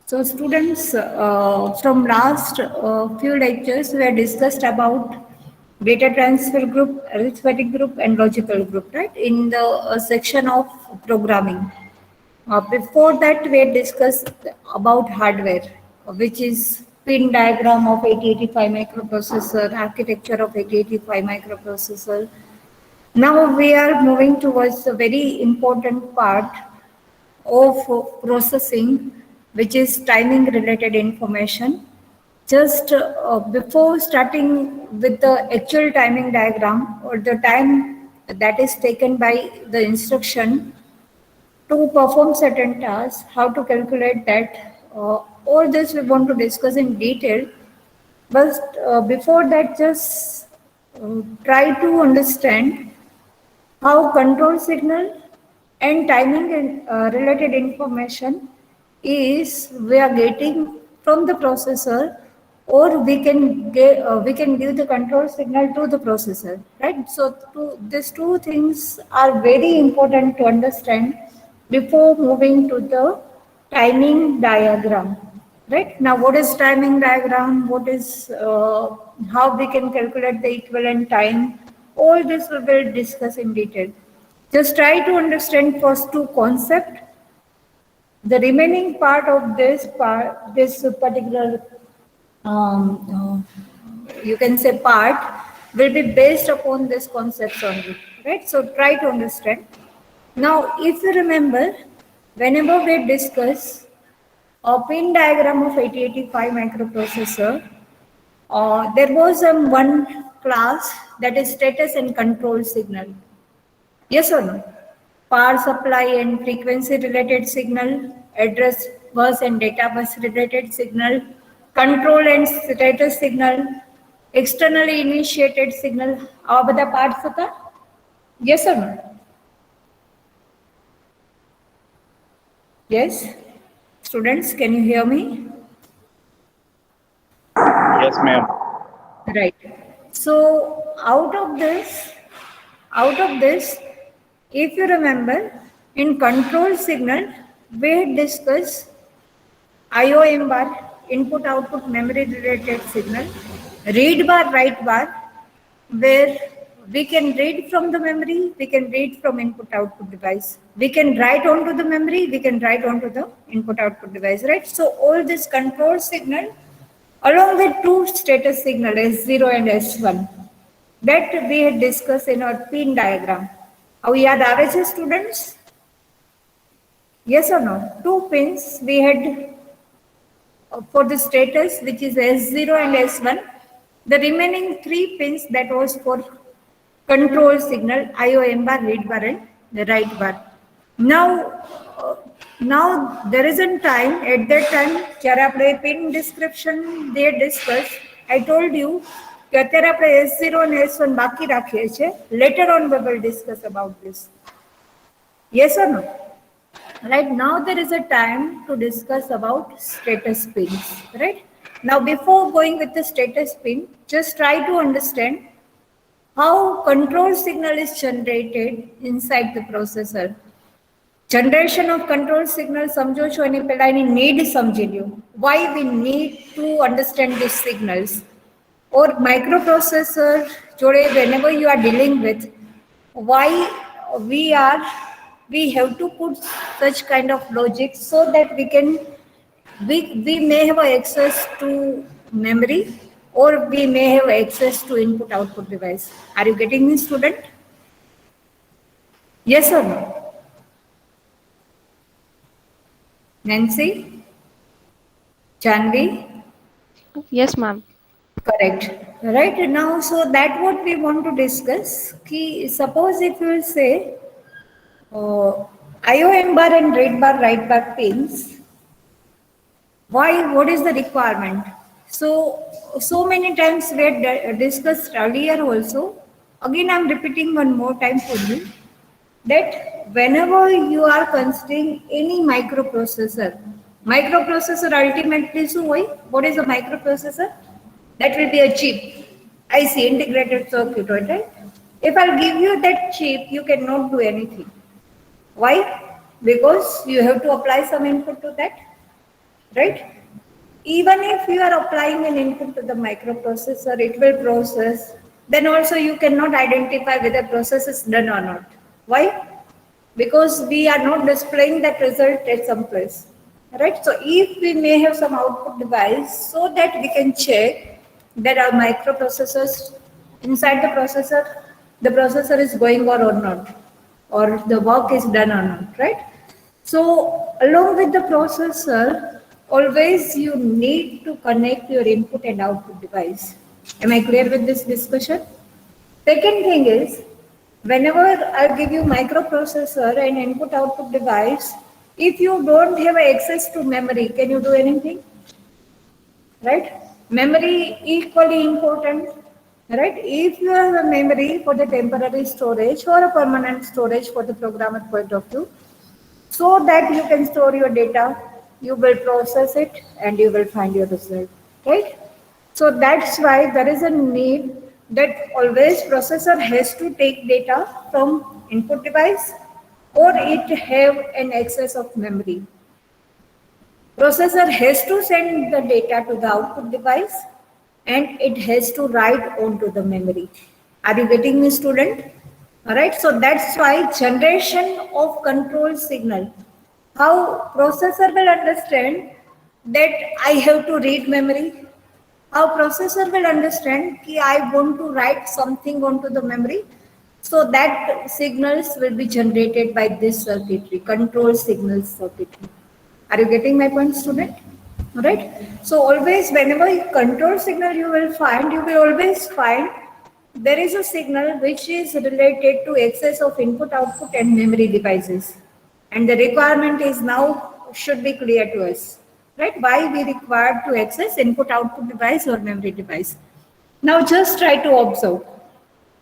So students, from last few lectures, we had discussed about data transfer group, arithmetic group, and logical group, right? In the section of programming. Before that, we had discussed about hardware, which is pin diagram of 8085 microprocessor, architecture of 8085 microprocessor. Now we are moving towards a very important part of processing, which is timing related information. Just before starting with the actual timing diagram or the time that is taken by the instruction to perform certain tasks, how to calculate that, all this we want to discuss in detail. But before that, just try to understand how control signal and timing and related information is we are getting from the processor, or we can give the control signal to the processor, right? So these two things are very important to understand before moving to the timing diagram. Right now, what is timing diagram? What is how we can calculate the equivalent time? All this we will discuss in detail. Just try to understand first two concept. The remaining part of this particular, you can say part, will be based upon this concepts only, right? So try to understand. Now, if you remember, whenever we discuss a pin diagram of 8085 microprocessor, there was one class that is status and control signal. Yes or no? Power supply and frequency related signal, address bus and data bus related signal, control and status signal, externally initiated signal. આ બધા parts હતા? Yes or no? Yes? Students, can you hear me? Yes, ma'am. Right. So out of this, if you remember, in control signal, we discuss IOM bar, input output memory related signal, read bar, write bar, where we can read from the memory, we can read from input output device. We can write onto the memory, we can write onto the input output device, right? So all this control signal along with two status signal S0 and S1 that we had discussed in our pin diagram. How યાદ આવે છે students? Yes or no? Two pins we had for the status, which is S0 and S1. The remaining three pins that was for control signal, IOM bar, read bar and the write bar. Now, now there isn't time. At that time, જ્યારે આપણે pin description they discuss, I told you કે અત્યારે આપણે S0 and S1 બાકી રાખીએ છીએ. Later on we will discuss about this. Yes or no? Right now there is a time to discuss about status pins, right? Now before going with the status pin, just try to understand how control signal is generated inside the processor. Generation of control signal સમજો છો એની પહેલા એની need સમજી લ્યો. Why we need to understand these signals? Or microprocessor જોડે whenever you are dealing with, why we have to put such kind of logic so that we may have access to memory, or we may have access to input output device. Are you getting me, student? Yes or no? Nancy? Janvi? Yes, ma'am. Correct. Right now, so that what we want to discuss. Suppose if you will say IOM bar and read bar, write bar pins, why? What is the requirement? So many times we had discussed earlier also. Again, I'm repeating one more time for you that whenever you are considering any microprocessor ultimately શું હોય? What is a microprocessor? That will be a chip, IC, integrated circuit, right? If I'll give you that chip, you cannot do anything. Why? Because you have to apply some input to that, right? Even if you are applying an input to the microprocessor, it will process. Then also you cannot identify whether process is done or not. Why? Because we are not displaying that result at some place, right? So if we may have some output device so that we can check that our microprocessors inside the processor is going or not, or the work is done or not, right? So along with the processor, always you need to connect your input and output device. Am I clear with this discussion? Second thing is, whenever I give you microprocessor and input output device, if you don't have access to memory, can you do anything? Right? Memory equally important. Right? If you have a memory for the temporary storage or a permanent storage for the programmer point of view, so that you can store your data, you will process it and you will find your result, right? So that's why there is a need that always processor has to take data from input device or it have an excess of memory. Processor has to send the data to the output device and it has to write onto the memory. Are you getting me, student? All right, so that's why generation of control signal, how processor will understand that I have to read memory, how processor will understand that I want to write something onto the memory, so that signals will be generated by this circuitry, control signals circuitry. Are you getting my point, student? All right. So always, whenever you control signal, you will always find there is a signal which is related to excess of input, output, and memory devices, and the requirement is now should be clear to us, right? Why we require to access input, output device or memory device. Now just try to observe.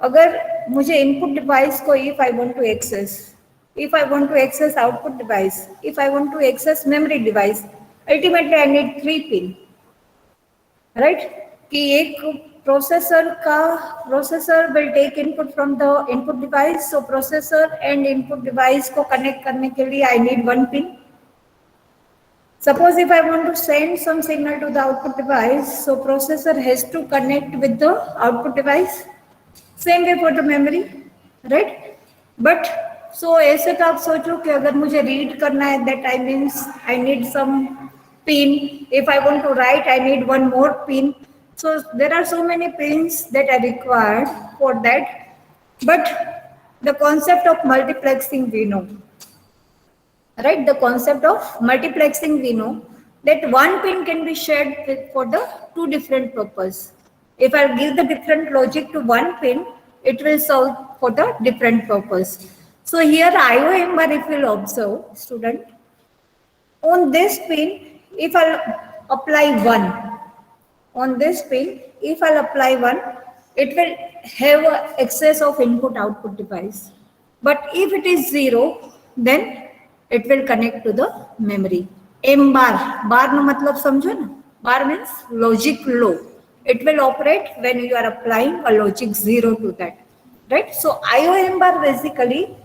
अगर मुझे input device को if I want to access, if I want to access output device, if I want to access memory device, ultimately I need 3 pin, right? कि एक processor will take input from the input device, so processor and input device को connect करने के लिए I need 1 pin. Suppose if I want to send some signal to the output device, so processor has to connect with the output device. Same way for the memory, right? But so ऐसे तो आप सोचो कि अगर मुझे read करना है, that I means I need some pin. If I want to write, I need one more pin. So there are so many pins that are required for that. But the concept of multiplexing we know, right? The concept of multiplexing we know that one pin can be shared for the 2 different purposes. If I give the different logic to one pin, it will solve for the different purpose. So here IOMR, if you will observe, student, on this pin, if I apply 1, on this pin, if I apply 1, it will have excess of input output device. But if it is 0, then it will connect to the memory. M bar, bar no matlab samjho na? Bar means logic low. It will operate when you are applying a logic 0 to that, right? So IOM bar basically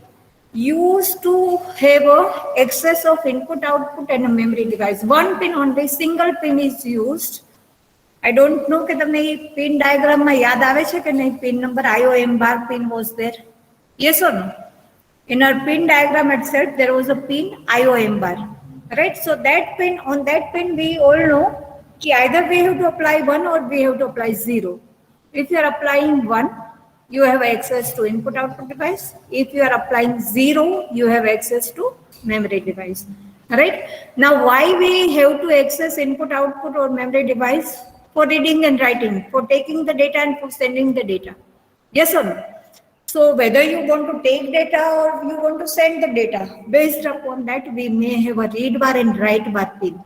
used to have a excess of input output and a memory device. One pin only, single pin is used. I don't know કે તમને pin diagram માં યાદ આવે છે કે નહીં, pin number IOM bar pin was there. Yes or no? In our pin diagram itself, there was a pin IOM bar, right? So that pin, on that pin, we all know कि either we have to apply 1 or we have to apply 0. If you are applying 1, you have access to input output device. If you are applying 0, you have access to memory device, right? Now, why we have to access input output or memory device? For reading and writing, for taking the data and for sending the data. Yes or no? So whether you want to take data or you want to send the data, based upon that we may have a read bar and write bar pin,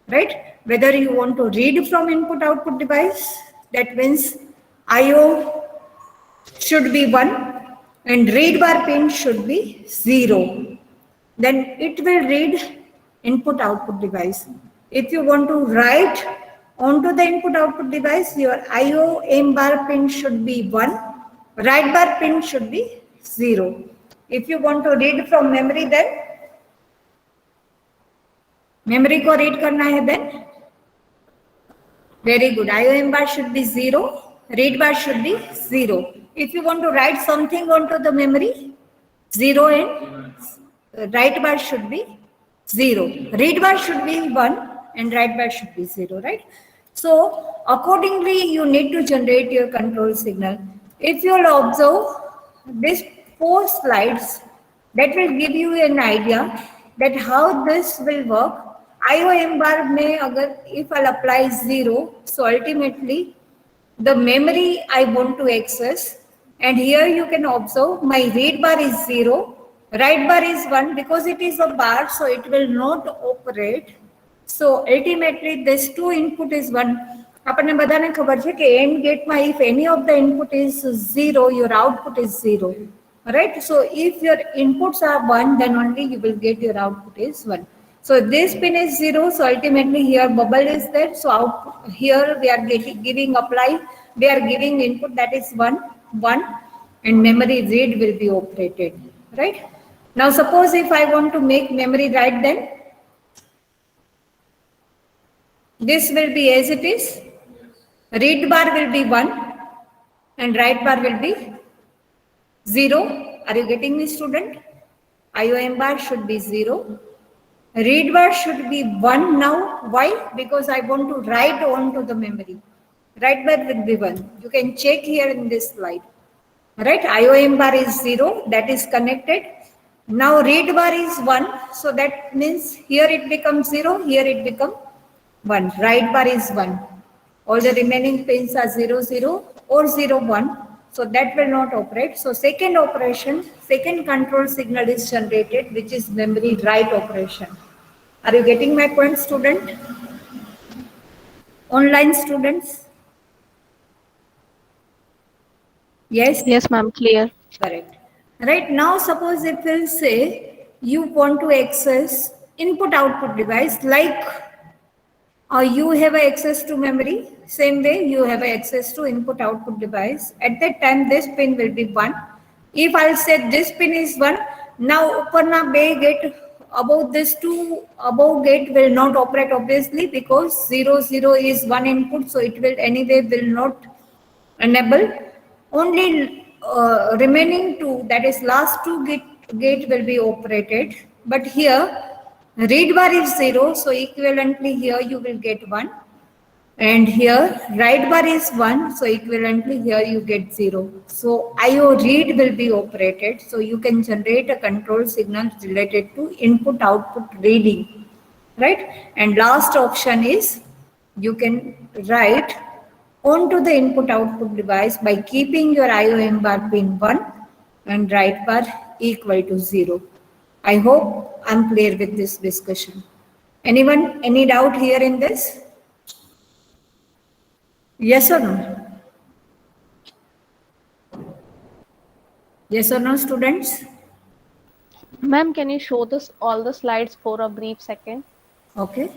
right? Whether you want to read from input output device, that means IO should be 1 and read bar pin should be 0. Then it will read input output device. If you want to write onto the input output device, your IO M bar pin should be 1, write bar pin should be 0. If you want to read from memory, then memory को read करना है then very good. IOM bar should be 0. Read bar should be 0. If you want to write something onto the memory, 0 and write bar should be 0. Read bar should be 1 and write bar should be 0, right? So accordingly, you need to generate your control signal. If you'll observe these 4 slides, that will give you an idea that how this will work. IOM bar में अगर if I'll apply 0, so ultimately the memory I want to access, and here you can observe my read bar is 0, write bar is 1 because it is a bar, so it will not operate. So ultimately this 2 input is 1. આપણને બધાને ખબર છે કે AND ગેટમાં if any of the input is 0, your output is 0. Right? So if your inputs are 1, then only you will get your output is 1. So this pin is 0, so ultimately here bubble is there. So output, here we are giving apply, we are giving input that is 1, 1 and memory read will be operated. Right? Now suppose if I want to make memory write, then this will be as it is. Read bar will be 1 and write bar will be 0. Are you getting me, student? IOM bar should be 0. Read bar should be 1 now. Why? Because I want to write onto the memory. Write bar will be 1. You can check here in this slide. Right? IOM bar is 0. That is connected. Now read bar is 1. So that means here it becomes 0. Here it becomes 1. Write bar is 1. All the remaining pins are 0, 0 or 0, 1. So that will not operate. So second operation, second control signal is generated, which is memory write operation. Are you getting my point, student? Online students? Yes? Yes, ma'am. Clear. Correct. Right now, suppose if we'll say you want to access input output device like you have access to memory, same way you have access to input output device. At that time, this pin will be 1. If I'll say this pin is 1, now upperna bay gate above this 2 above gate will not operate obviously because 0, 0 is 1 input, so it will anyway will not enable. Only remaining 2, that is last 2 gate will be operated. But here read bar is 0, so equivalently here you will get 1. And here write bar is 1, so equivalently here you get 0. So IO read will be operated. So you can generate a control signal related to input output reading, right? And last option is you can write onto the input output device by keeping your IOM bar pin 1 and write bar equal to 0. I hope I'm clear with this discussion. Anyone, any doubt here in this? Yes or no? Yes or no, students? Ma'am, can you show this all the slides for a brief second? Okay.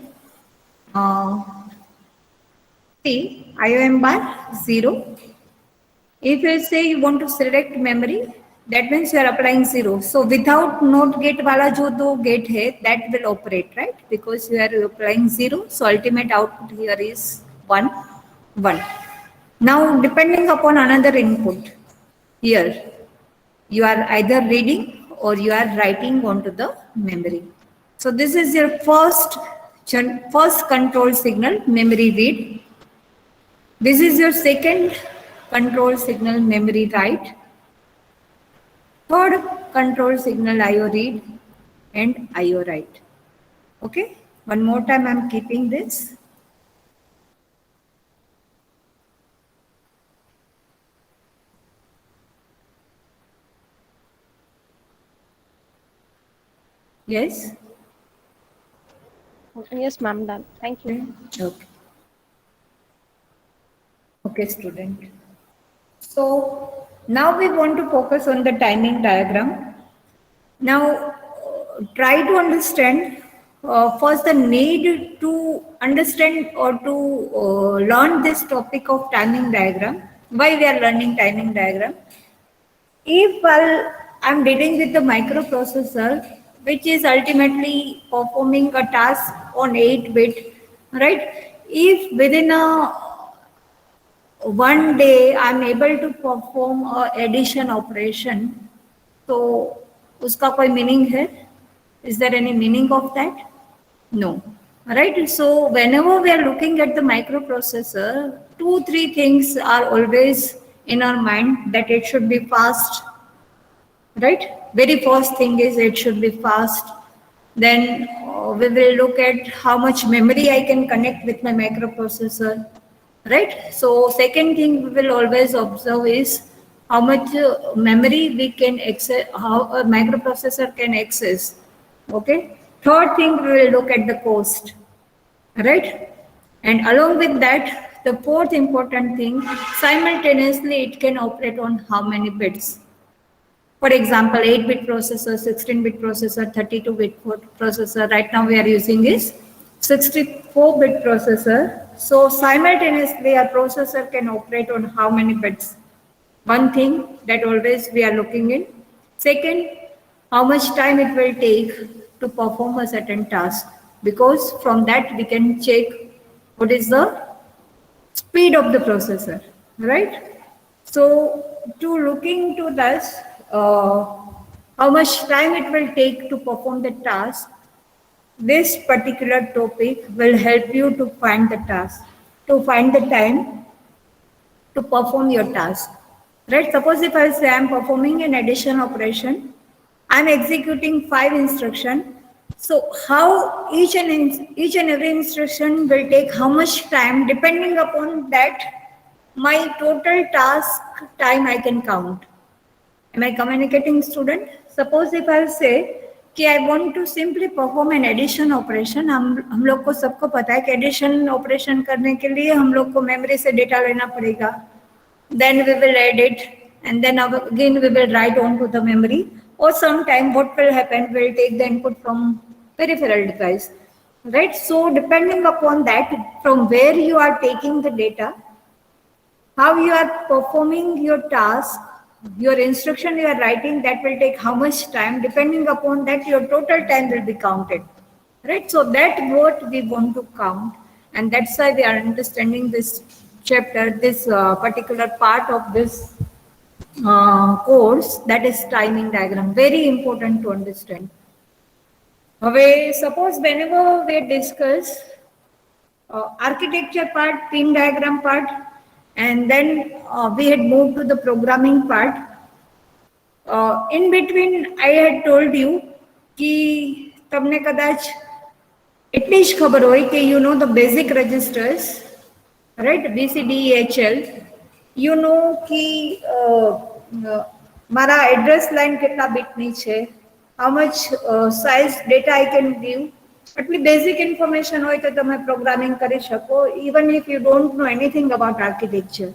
See, IOM bar 0. If you say you want to select memory, that means you are applying 0. So without not gate wala jo do gate hai, that will operate, right? Because you are applying 0. So ultimate output here is 1, 1. Now depending upon another input, here you are either reading or you are writing onto the memory. So this is your first control signal, memory read. This is your second control signal, memory write. Third control signal, IO read and IO write. Okay, one more time I'm keeping this. Yes? Yes, ma'am. Done. Thank you. Okay. Okay, student. So now we want to focus on the timing diagram. Now try to understand first the need to understand or to learn this topic of timing diagram. Why we are learning timing diagram? If I'm dealing with the microprocessor, which is ultimately performing a task on 8-bit, right? If within a one day I'm able to perform a addition operation, तो उसका कोई meaning है? Is there any meaning of that? No. Right? So whenever we are looking at the microprocessor, two, three things are always in our mind, that it should be fast, right? Very first thing is it should be fast. Then we will look at how much memory I can connect with my microprocessor, right? So second thing we will always observe is how much memory we can access, how a microprocessor can access. Okay. Third thing, we will look at the cost, right? And along with that, the fourth important thing, simultaneously it can operate on how many bits. For example, 8-bit processor, 16-bit processor, 32-bit processor. Right now we are using is 64-bit processor. So simultaneously a processor can operate on how many bits? One thing that always we are looking in. Second, how much time it will take to perform a certain task. Because from that we can check what is the speed of the processor, right? So to looking to this, how much time it will take to perform the task, this particular topic will help you to find the task, to find the time to perform your task, right? Suppose if I say I'm performing an addition operation, I'm executing 5 instructions. So how each and every instruction will take how much time, depending upon that, my total task time I can count. Am I communicating, student? Suppose if I say कि I want to simply perform an addition operation, हम लोग को सबको पता है कि addition operation करने के लिए हम लोग को memory से data लेना पड़ेगा. Then we will add it, and then again we will write on to the memory. Or sometime what will happen, we'll take the input from peripheral device, right? So depending upon that, from where you are taking the data, how you are performing your task, your instruction you are writing, that will take how much time. Depending upon that, your total time will be counted, right? So that what we want to count, and that's why we are understanding this chapter, this particular part of this course, that is timing diagram. Very important to understand. Okay, suppose whenever we discuss architecture part, pin diagram part, and then we had moved to the programming part. In between, I had told you कि તમને કદાચ એટલી જ ખબર હોય કે you know the basic registers, right? B, C, D, E, H, L. You know कि મારા address line કેટલા bitની છે, how much size data I can give. આટલી બેઝિક ઇન્ફોર્મેશન હોય તો તમે પ્રોગ્રામિંગ કરી શકો, even if you don't know anything about architecture,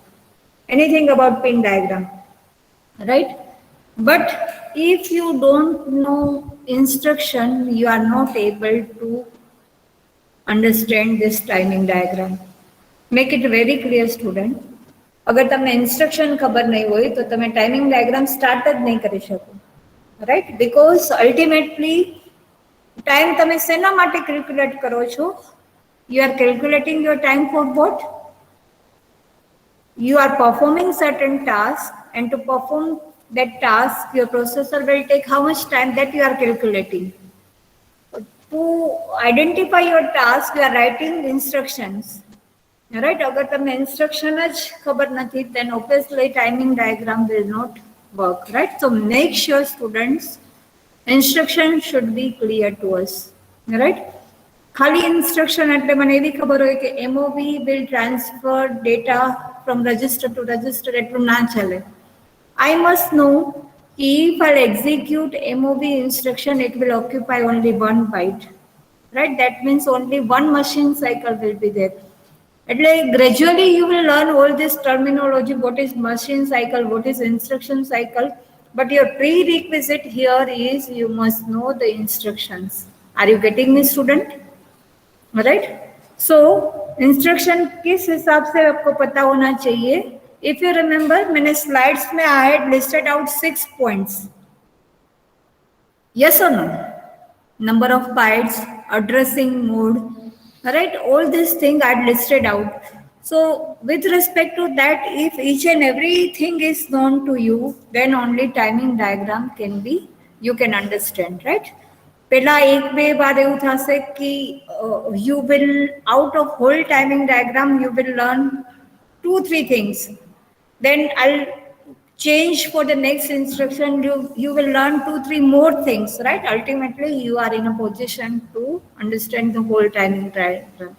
anything about pin diagram, right? But if you don't know instruction, you are not able to understand this timing diagram. Make it very clear, student. અગર તમને instruction ખબર નહીં હોય તો તમે timing diagram start જ નહીં કરી શકો, રાઈટ? બીકોઝ અલ્ટિમેટલી ટાઈમ તમે શેના માટે કેલ્ક્યુલેટ કરો છો? You are calculating your time for what? You are performing certain task, and to perform that task, your processor will take how much time, that you are calculating. To identify your task, you are writing instructions. Right? अगर તમને instruction જ ખબર નથી, then obviously timing diagram will not work, right? So make sure, students, instruction should be clear to us, right? ખાલી instruction એટલે મને એવી ખબર હોય કે MOV will transfer data from register to register, એટલું ના ચાલે. I must know if I'll execute MOV instruction, it will occupy only 1 byte, right? That means only one machine cycle will be there. એટલે gradually you will learn all this terminology, what is machine cycle, what is instruction cycle, but your prerequisite here is you must know the instructions. Are you getting me, student? Right? So instruction किस हिसाब से आपको पता होना चाहिए? If you remember, मैंने slides में I had listed out 6 points. Yes or no? number of bytes, addressing mode, right? All these things are listed out. So with respect to that, if each and everything is known to you, then only timing diagram can be, you can understand, right? પેલા એક બે વાર એવું થશે કે you will out of whole timing diagram you will learn 2-3 things, then I'll change for the next instruction, you will learn 2-3 more things, right? Ultimately you are in a position to understand the whole timing diagram.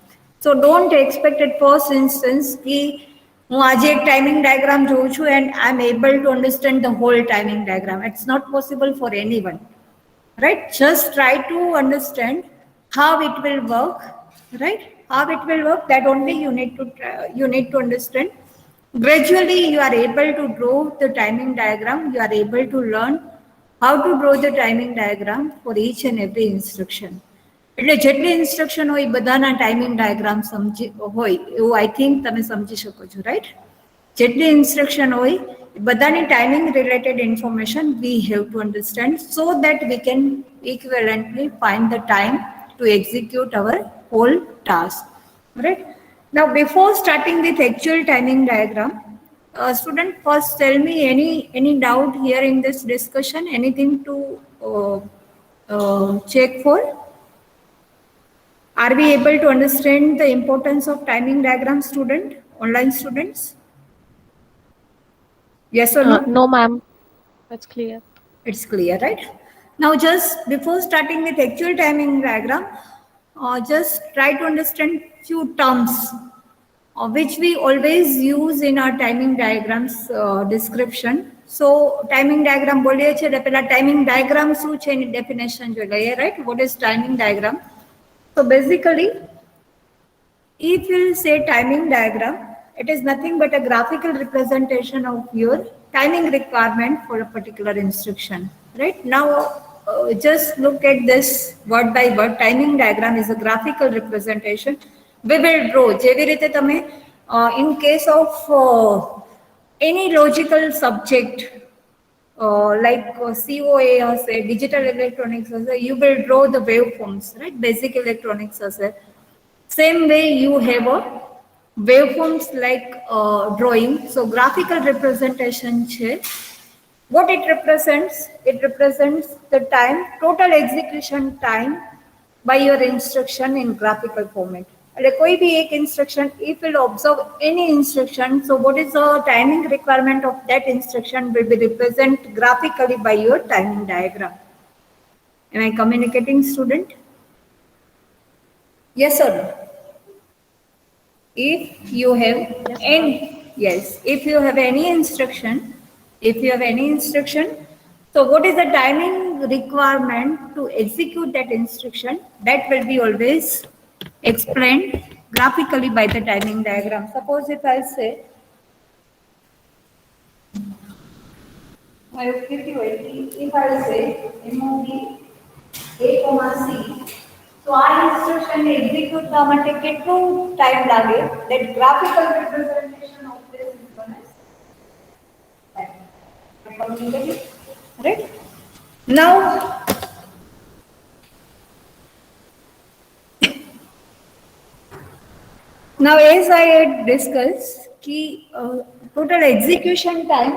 So don't expect at first instance ki હું આજે એક timing diagram જોઉં છું and I'm able to understand the whole timing diagram. It's not possible for anyone, right? Just try to understand how it will work, right? How it will work, that only you need to understand. Gradually you are able to draw the timing diagram, you are able to learn how to draw the timing diagram for each and every instruction. એટલે જેટલી instruction હોય બધાના timing diagram સમજી હોય એવું I think તમે સમજી શકો છો, રાઈટ? જેટલી ઇન્સ્ટ્રક્શન હોય બધાની timing related information we have to understand so that we can equivalently find the time to execute our whole task, right? Now before starting with actual timing diagram, student, first tell me any doubt here in this discussion, anything to check for? Are we able to understand the importance of timing diagram, student, online students? Yes or no? No, ma'am. That's clear. It's clear, right? Now, just before starting with actual timing diagram, just try to understand few terms which we always use in our timing diagrams description. So, timing diagram બોલીએ છીએ એટલે પેલા timing diagram શું છે એની definition જોઈ લઈએ, right? What is timing diagram? So basically, if you say timing diagram, it is nothing but a graphical representation of your timing requirement for a particular instruction, right? Now, just look at this word by word. Timing diagram is a graphical representation. We will draw. જેવી રીતે તમે in case of any logical subject, like COA say, digital electronics say, you will draw the waveforms, right? Basic electronics say. Same way you have a waveforms like drawing. So graphical representation che. What it represents? It represents the time, total execution time by your instruction in graphical format. એટલે કોઈ બી એક instruction, if you observe any instruction, so what is the timing requirement of that instruction will be represented graphically by your timing diagram. Am I communicating, student? Yes or no? If you have if you have any instruction, so what is the timing requirement to execute that instruction? That will be always explained graphically by the timing diagram. Suppose if I say, if I say MOV A, C, so our instruction execute થવા માટે કેટલો time લાગે? That graphical representation of this is known as time. Right? Now, as I had discussed, total execution time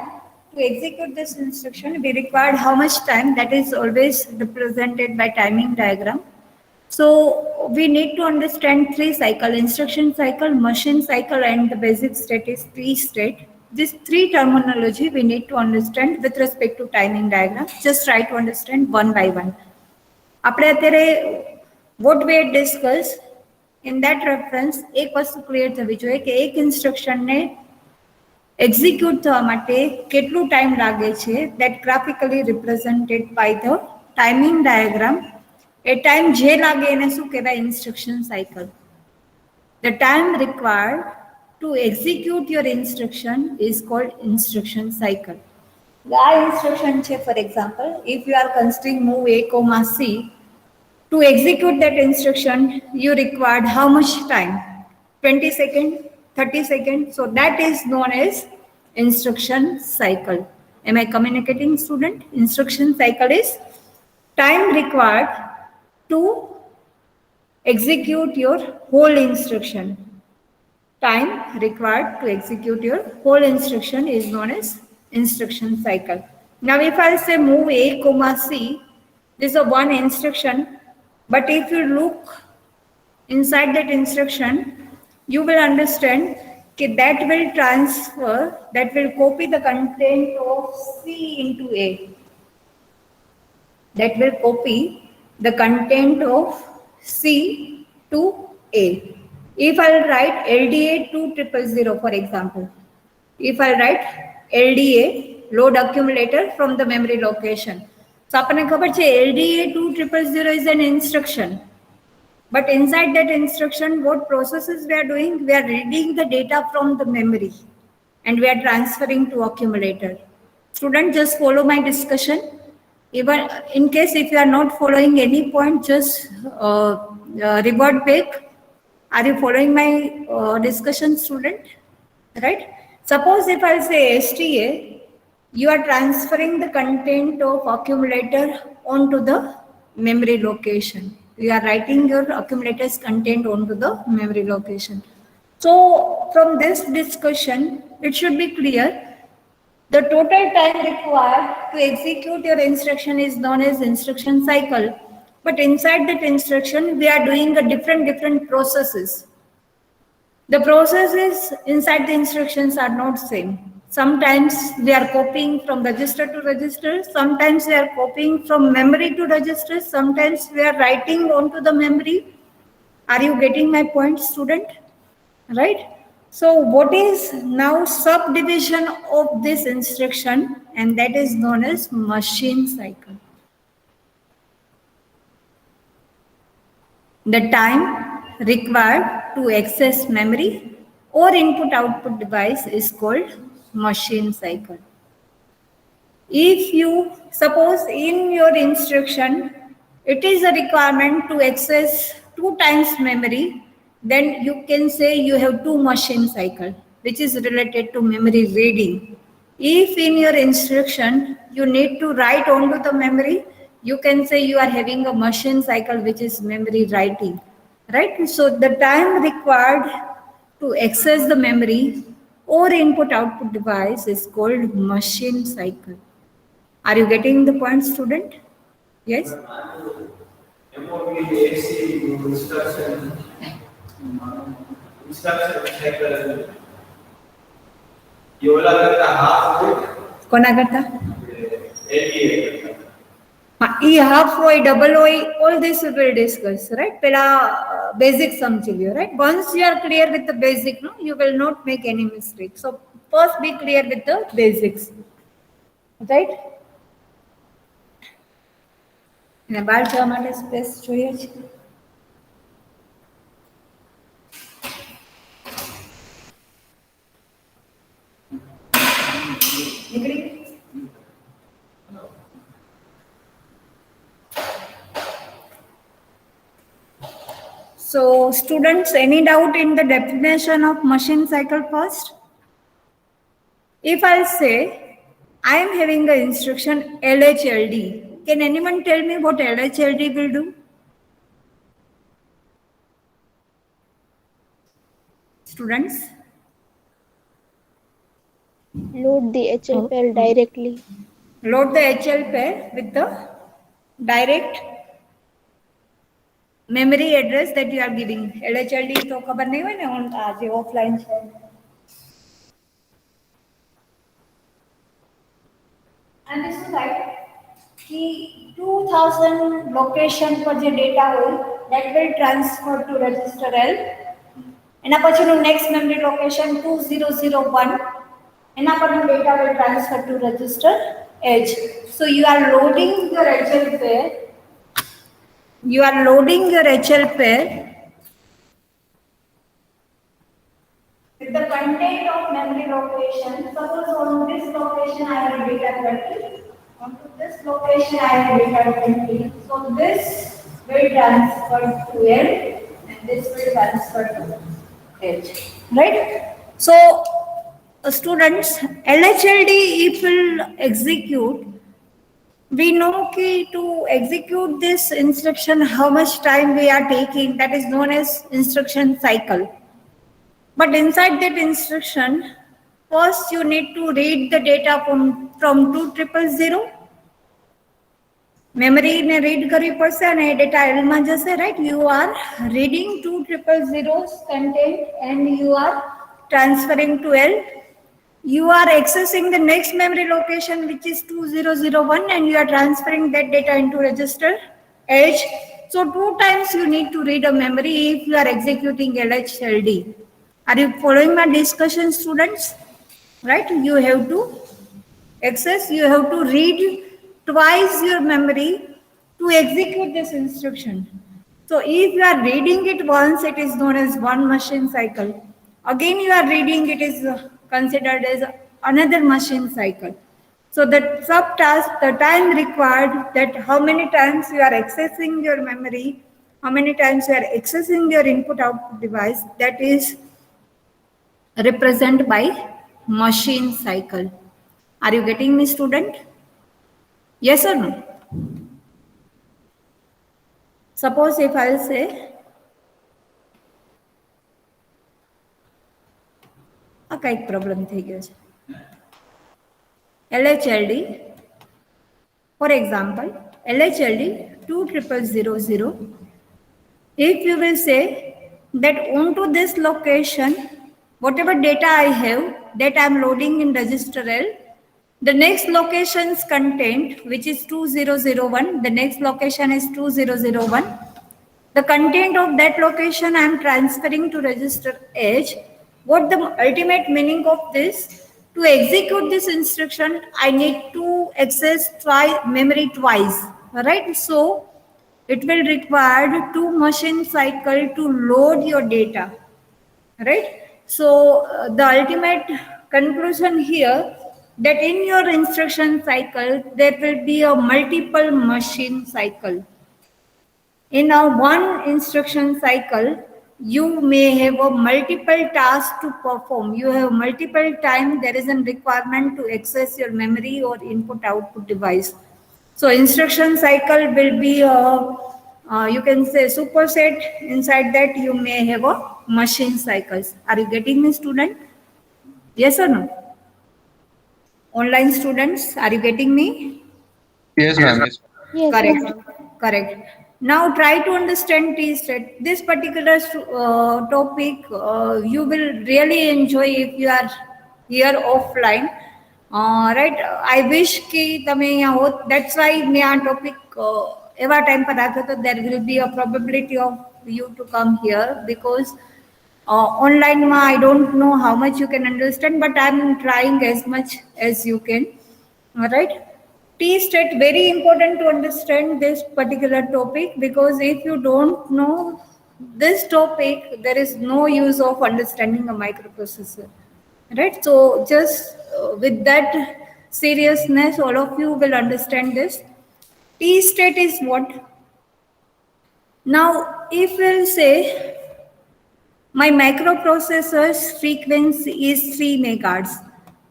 to execute this instruction, we required how much time? That is always represented by timing diagram. So we need to understand 3 cycles: instruction cycle, machine cycle, and the basic state is T-state. These 3 terminology we need to understand with respect to timing diagram. Just try to understand one by one. આપણે અત્યારે what we had discussed, in that reference એક વસ્તુ clear થવી જોઈએ કે એક ઇન્સ્ટ્રક્શનને execute થવા માટે કેટલું ટાઈમ લાગે છે, that graphically represented by the timing diagram. A time જે લાગે એને શું કહેવાય? Instruction cycle. The time required to execute your instruction is called instruction cycle. The instruction che, for example, if you are considering move A, C, to execute that instruction, you required how much time? 20 seconds, 30 seconds. So that is known as instruction cycle. Am I communicating, student? Instruction cycle is time required to execute your whole instruction. Time required to execute your whole instruction is known as instruction cycle. Now, if I say move A, comma C, this is a one instruction, but if you look inside that instruction, you will understand that will transfer, that will copy the content of C into A. That will copy the content of C to A. If I write LDA 2000, for example, if I write LDA, load accumulator from the memory location. So, आपने खबर छे LDA 2000 is an instruction. But inside that instruction, what processes we are doing? We are reading the data from the memory and we are transferring to accumulator. Student, just follow my discussion. Even in case if you are not following any point, just revert back. Are you following my discussion, student? Right? Suppose if I say STA, you are transferring the content of accumulator onto the memory location. You are writing your accumulator's content onto the memory location. So from this discussion, it should be clear the total time required to execute your instruction is known as instruction cycle. But inside that instruction, we are doing a different processes. The processes inside the instructions are not same. Sometimes we are copying from register to register. Sometimes we are copying from memory to register. Sometimes we are writing onto the memory. Are you getting my point, student? Right? So what is now subdivision of this instruction, and that is known as machine cycle. The time required to access memory or input-output device is called machine cycle. If you suppose in your instruction, it is a requirement to access 2 times memory, then you can say you have 2 machine cycle, which is related to memory reading. If in your instruction, you need to write onto the memory, you can say you are having a machine cycle, which is memory writing, right? So the time required to access the memory or input-output device is called machine cycle. Are you getting the point, student? Yes? કોના કરતા E half OI, double OI, all this we will discuss, right? Pela basic સમજી લ્યો, right? Once you are clear with the basic, no, you will not make any mistake. So first be clear with the basics, right? અને બહાર જવા માટે space જોઈએ છે. નીકળી ગઈ? So students, any doubt in the definition of machine cycle first? If I say I am having the instruction LHLD, can anyone tell me what LHLD will do? Students? Load the HL pair directly. Load the HL pair with the direct memory address that you are giving. LHLD तो खबर नहीं हुई ना, आज offline है. And this is like कि 2000 location पर जो data हो, that will transfer to register L. Anna पछीનું next memory location 2001. Anna परનું data will transfer to register H. So you are loading your HL pair. You are loading your HL pair with the content of memory location. Suppose on this location I have data 20. On this location I have data 20. So this will transfer to L and this will transfer to H. Right? So students, LHLD if will execute we know ki to execute this instruction, how much time we are taking, that is known as instruction cycle. But inside that instruction, first you need to read the data from 2000. Memory ne read kari પડશે અને data L માં જશે, right? You are reading 2000's content and you are transferring to L. You are accessing the next memory location, which is 2001, and you are transferring that data into register H. So 2 times you need to read a memory if you are executing LHLD. Are you following my discussion, students? Right? You have to access, you have to read twice your memory to execute this instruction. So if you are reading it once, it is known as one machine cycle. Again you are reading, it is considered as another machine cycle. So the subtask, the time required, that how many times you are accessing your memory, how many times you are accessing your input output device, that is represented by machine cycle. Are you getting me, student? Yes or no? Suppose if I will say, આ કઈક problem થઈ ગયો છે. LHLD, for example, LHLD 20000, if you will say that onto this location, whatever data I have, that I am loading in register L, the next location's content, which is 2001, the next location is 2001. The content of that location I am transferring to register H. What the ultimate meaning of this? To execute this instruction, I need to access memory twice, right? So it will require 2 machine cycle to load your data, right? So the ultimate conclusion here, that in your instruction cycle, there will be a multiple machine cycle. In a one instruction cycle, you may have a multiple tasks to perform. You have multiple time, there is a requirement to access your memory or input output device. So instruction cycle will be you can say superset. Inside that you may have a machine cycles. Are you getting me, student? Yes or no? Online students, are you getting me? Yes, ma'am. Yes, Correct. ma'am. Correct. Now try to understand T-state. This particular topic you will really enjoy if you are here offline. Right? I wish कि તમે અહીંયા હોત. That's why મેં આ topic એવા time પર રાખ્યો તો there will be a probability of you to come here, because online I don't know how much you can understand, but I'm trying as much as you can. All right? T-state, very important to understand this particular topic, because if you don't know this topic, there is no use of understanding a microprocessor, right? So just with that seriousness, all of you will understand this. T-state is what? Now, if we'll say my microprocessor's frequency is 3 megahertz,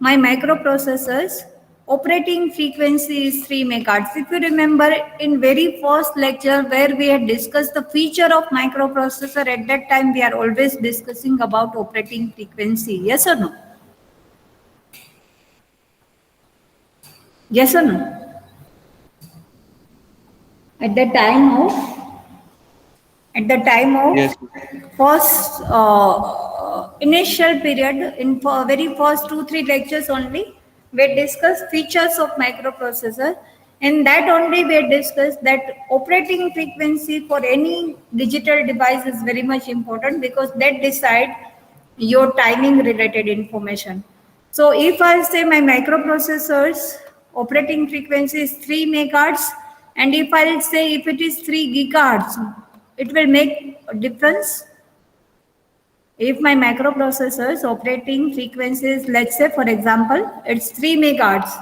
my microprocessor's operating frequency is 3 megahertz. If you remember in very first lecture where we had discussed the feature of microprocessor, at that time we are always discussing about operating frequency. Yes or no? Yes or no? At the time of Yes. first initial period, in very first 2-3 lectures only, we discussed features of microprocessor. In that only we discussed that operating frequency for any digital device is very much important, because that decide your timing related information. So if I say my microprocessor's operating frequency is 3 megahertz, and if I'll say if it is 3 gigahertz, it will make a difference. If my microprocessor's operating frequency is, let's say for example, it's 3 megahertz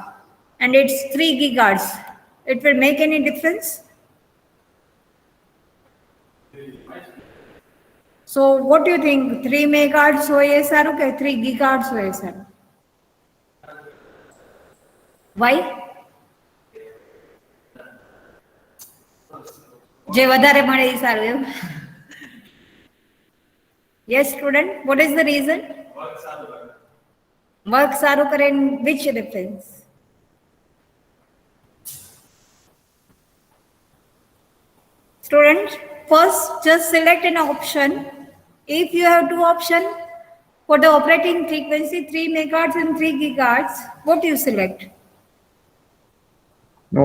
and it's 3 gigahertz, it will make any difference? So what do you think? 3 megahertz હોય એ સારું કે 3 gigahertz હોય એ સારું? Why? જે વધારે મળે એ સારું એવું. Yes, student. What is the reason? Work સારું કરે in which reference? Students, first just select an option. If you have two options for the operating frequency 3 megahertz and 3 gigahertz, what you select?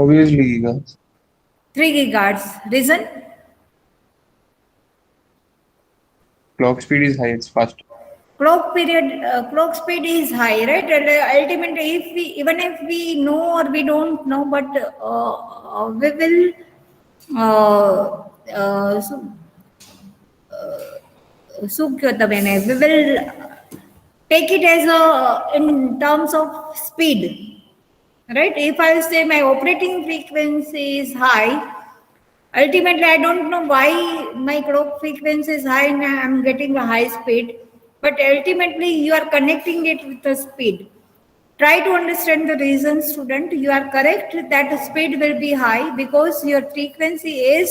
Obviously, gigahertz. 3 gigahertz. Reason? Clock speed is high, it's fast. Clock speed is high, right? And ultimately, even if we know or we don't know, but we will શું કહો તમે એને? We will take it as in terms of speed, right? If I say my operating frequency is high, ultimately I don't know why my clock frequency is high and I'm getting a high speed, but ultimately you are connecting it with the speed. Try to understand the reason, student. You are correct that the speed will be high because your frequency is,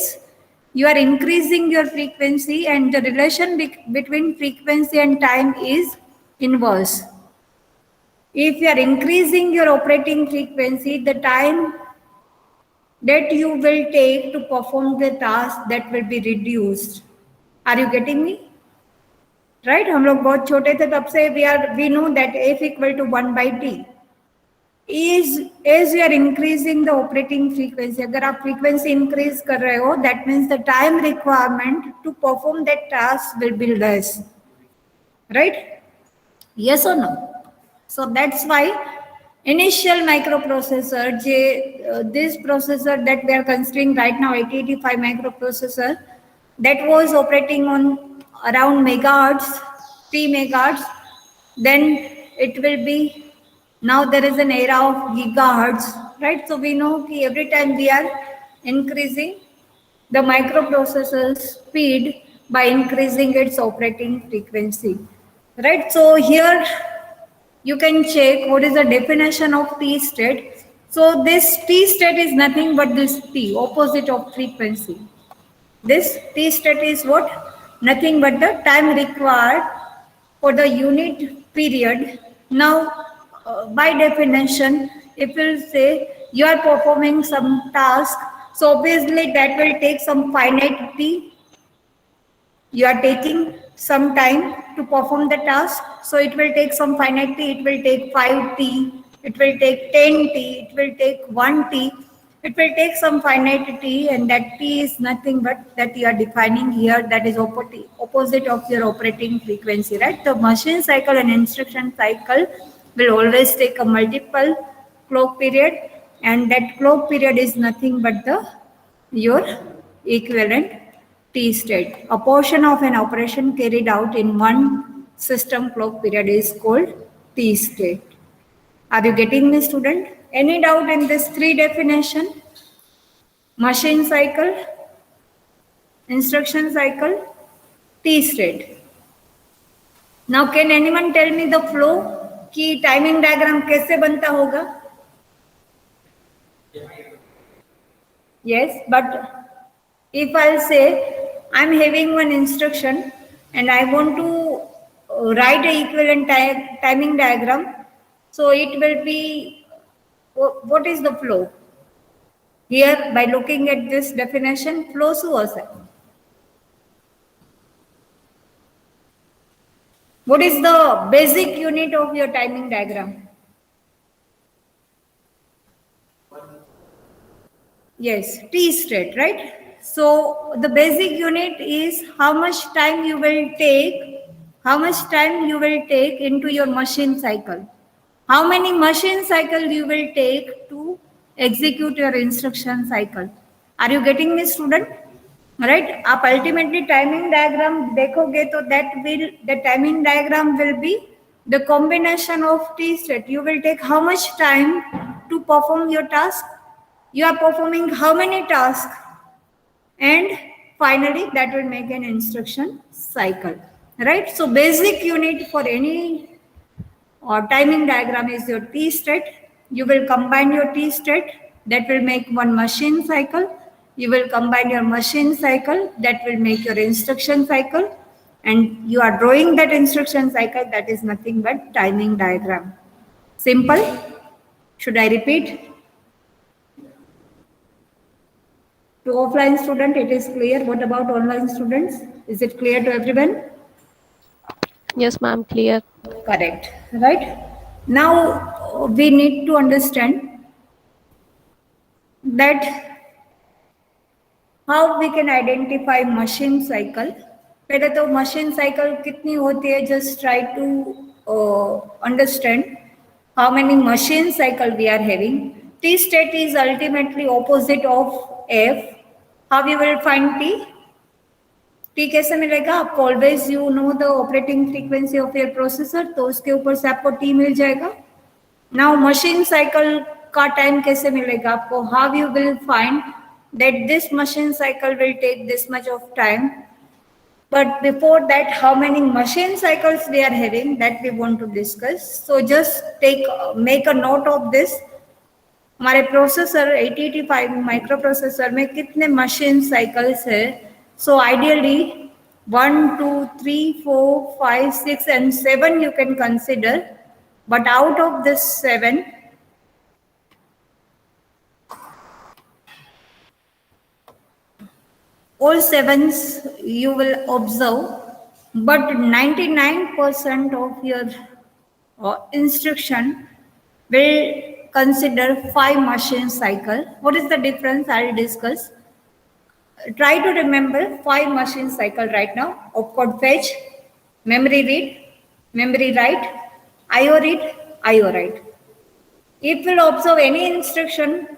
you are increasing your frequency and the relation between frequency and time is inverse. If you are increasing your operating frequency, the time that you will take to perform the task, that will be reduced. Are you getting me? Right? हम लोग बहुत छोटे थे तब से we know that F equal to 1 by T. As you are increasing the operating frequency, अगर आप frequency increase कर रहे हो, that means the time requirement to perform that task will be less. Right? Yes or no? So that's why initial microprocessor, this processor that we are considering right now, 8085 microprocessor, that was operating on around megahertz, 3 megahertz. Then it will be, now there is an era of gigahertz, right? So we know that every time we are increasing the microprocessor speed by increasing its operating frequency, right? So here you can check what is the definition of T state. So this T state is nothing but this T, opposite of frequency. This T state is what? Nothing but the time required for the unit period. Now, by definition, if we say you are performing some task, so obviously that will take some finite T. You are taking some time to perform the task, so it will take some finite T. It will take 5T, it will take 10T, it will take 1T, it will take some finite T, and that T is nothing but that you are defining here, that is opposite of your operating frequency, right? The machine cycle and instruction cycle will always take a multiple clock period, and that clock period is nothing but your equivalent T state. A portion of an operation carried out in one system clock period is called T state. Are you getting me, student? Any doubt in this three definition? Machine cycle, instruction cycle, T state. Now can anyone tell me the flow कि timing diagram कैसे बनता होगा? Yes, but if I'll say I'm having one instruction and I want to write a equivalent timing diagram, so it will be, what is the flow? Here, by looking at this definition, flow શું હશે? What is the basic unit of your timing diagram? Yes, T state, right? So the basic unit is how much time you will take into your machine cycle. How many machine cycle you will take to execute your instruction cycle. Are you getting me, student? Right? आप ultimately timing diagram देखोगे तो the timing diagram will be the combination of T state. You will take how much time to perform your task. You are performing how many tasks, and finally that will make an instruction cycle, right? So basic unit for any timing diagram is your T state. You will combine your T state, that will make one machine cycle, You will combine your machine cycle, that will make your instruction cycle, and you are drawing that instruction cycle, that is nothing but timing diagram. Simple? Should I repeat? To offline student, it is clear. What about online students? Is it clear to everyone? Yes, ma'am, clear. Correct, right? Now we need to understand that how we can identify machine cycle. पहले तो machine cycle कितनी होती है? Just try to understand how many machine cycle we are having. T state is ultimately opposite of F. How you will find T? T कैसे मिलेगा आपको? Always you know the operating frequency of your processor, तो उसके ऊपर से आपको T मिल जाएगा. नाउ मशीन साइकिल का टाइम कैसे मिलेगा आपको? How you will find that this machine cycle will take this much of time. But before that, how many machine cycles we are having, that we want to discuss. So just make a note of this. हमारे processor 8085 micro processor में कितने machine cycles है? So ideally 1 2 3 4 5 6 and 7 you can consider, but out of this 7, all 7s you will observe, but 99% of your instruction will consider 5 machine cycle. What is the difference? I'll discuss. Try to remember 5 machine cycle right now. Opcode fetch, memory read, memory write, IO read, IO write. If you observe any instruction,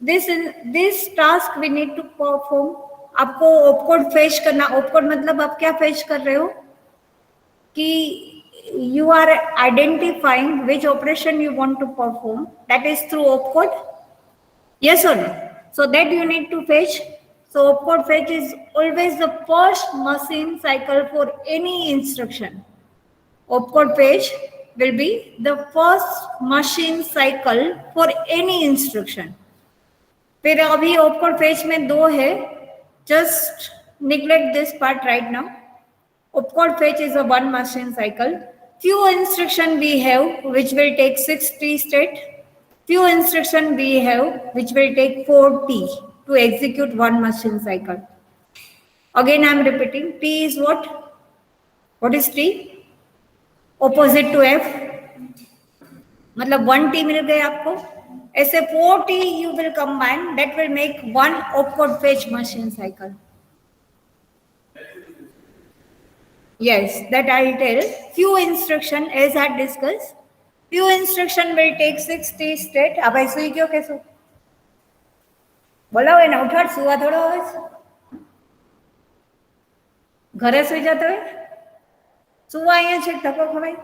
this task we need to perform. आपको opcode fetch करना. opcode मतलब आप क्या fetch कर रहे हो कि you are identifying which operation you want to perform. That is through opcode. Yes or no? So that you need to fetch. So opcode fetch is always the first machine cycle for any instruction. Opcode fetch will be the first machine cycle for any instruction. फिर अभी opcode fetch में 2 है. Just neglect this part right now. Opcode fetch is a 1 machine cycle. Few instruction we have which will take 6 T state. Few instruction we have which will take 4 T to execute 1 machine cycle. Again I am repeating, T is what? What is T? Opposite to F. मतलब 1 T मिल गए आपको. ऐसे 4 T you will combine, that will make 1 opcode fetch machine cycle. Yes, that I'll tell. Few instruction as I discussed. Few instruction will take 6 T state. अब ऐसे ही क्यों कैसे? बोला है ना उठाड़ सुवा थोड़ा हो घरे सुई जाते हुए सुवा અહીંયા છે ધક્કો ખવાય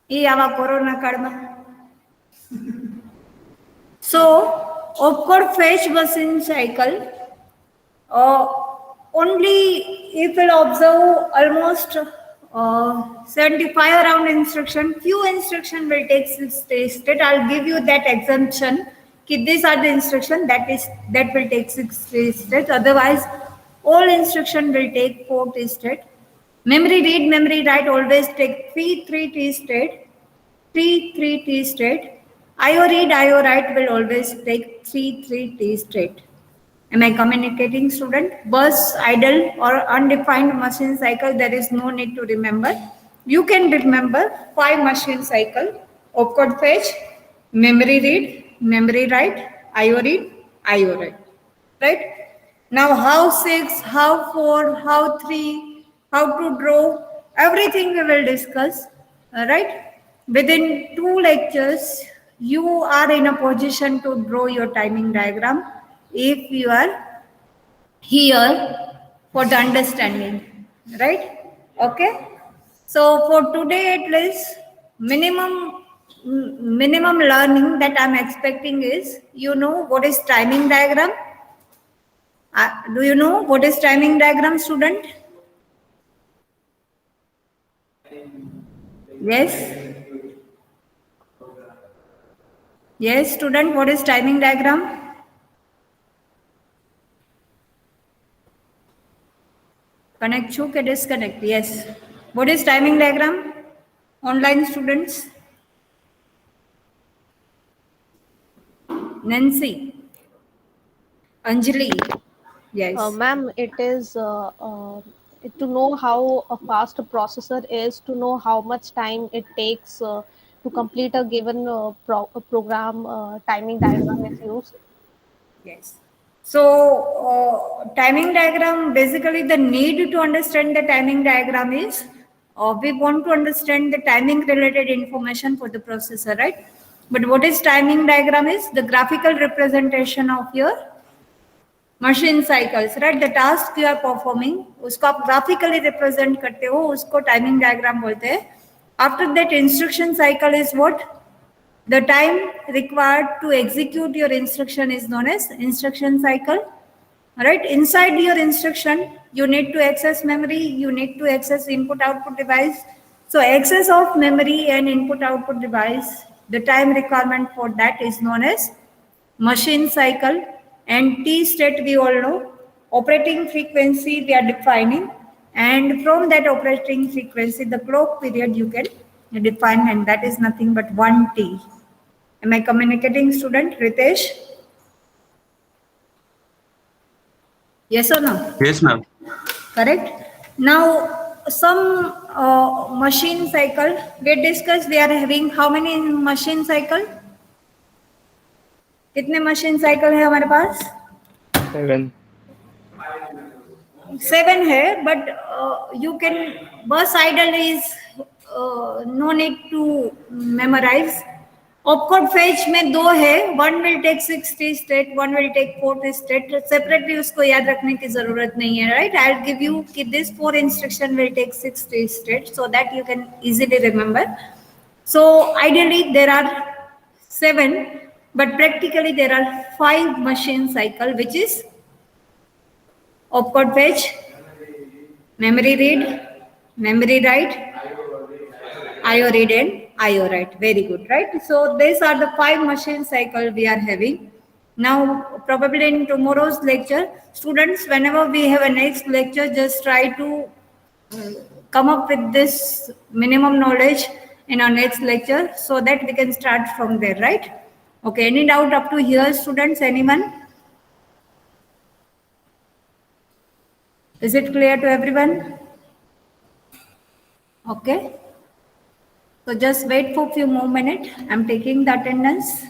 એ આવા કોરોના કાળમાં. So opcode fetch machine cycle only if you observe almost 75 around instruction, few instruction will take 6 state. I'll give you that exemption कि these are the instruction that will take 6 state. Otherwise all instruction will take 4 T state. Memory read, memory write always take 3 T state. 3 T state. IO read, IO write will always take 3 T state. Am I communicating, student? Bus, idle or undefined machine cycle, there is no need to remember. You can remember 5 machine cycle: opcode fetch, memory read, memory write, IO read, IO write. Right? Now how 6, how 4, how 3, how to draw, everything we will discuss. Right? Within 2 lectures, you are in a position to draw your timing diagram if you are here for the understanding, right? Okay. So for today at least, minimum learning that I'm expecting is, you know what is timing diagram? Do you know what is timing diagram, student? Yes. Yes, student, what is timing diagram? Connect to ke disconnect? Yes. What is timing diagram? Online students? Nancy? Anjali? Yes. Ma'am, it is to know how a fast a processor is, to know how much time it takes to complete a given program. Timing diagram is used. Yes. So, timing diagram, basically the need to understand the timing diagram is, we want to understand the timing related information for the processor, right? But what is timing diagram is the graphical representation of your machine cycles, right? The task you are performing, उसको आप graphically represent करते हो, उसको timing diagram बोलते हैं. After that, instruction cycle is what? The time required to execute your instruction is known as instruction cycle. Right? Inside your instruction, you need to access memory, you need to access input-output device. So access of memory and input-output device, the time requirement for that is known as machine cycle. And T state we all know, operating frequency we are defining. And from that operating frequency, the clock period you can define, and that is nothing but 1T. Am I communicating, student Ritesh? Yes or no? Yes, ma'am. Correct. Now, some machine cycle, we discussed we are having how many machine cycle? कितने machine cycle है हमारे पास? 7. 7 है, but you can, bus idle is no need to memorize. Opcode fetch में 2 है, one will take 60 state, one will take 40 state. Separately उसको याद रखने की जरूरत नहीं है, right? I'll give you कि this 4 instruction will take 60 state, so that you can easily remember. So ideally there are 7, but practically there are 5 machine cycle, which is opcode fetch, memory read, memory write, IO read and IO write. Very good, right? So these are the 5 machine cycle we are having. Now, probably in tomorrow's lecture, students, whenever we have a next lecture, just try to come up with this minimum knowledge in our next lecture so that we can start from there, right? Okay, any doubt up to here, students, anyone? Is it clear to everyone? Okay. So just wait for a few more minutes. I'm taking the attendance.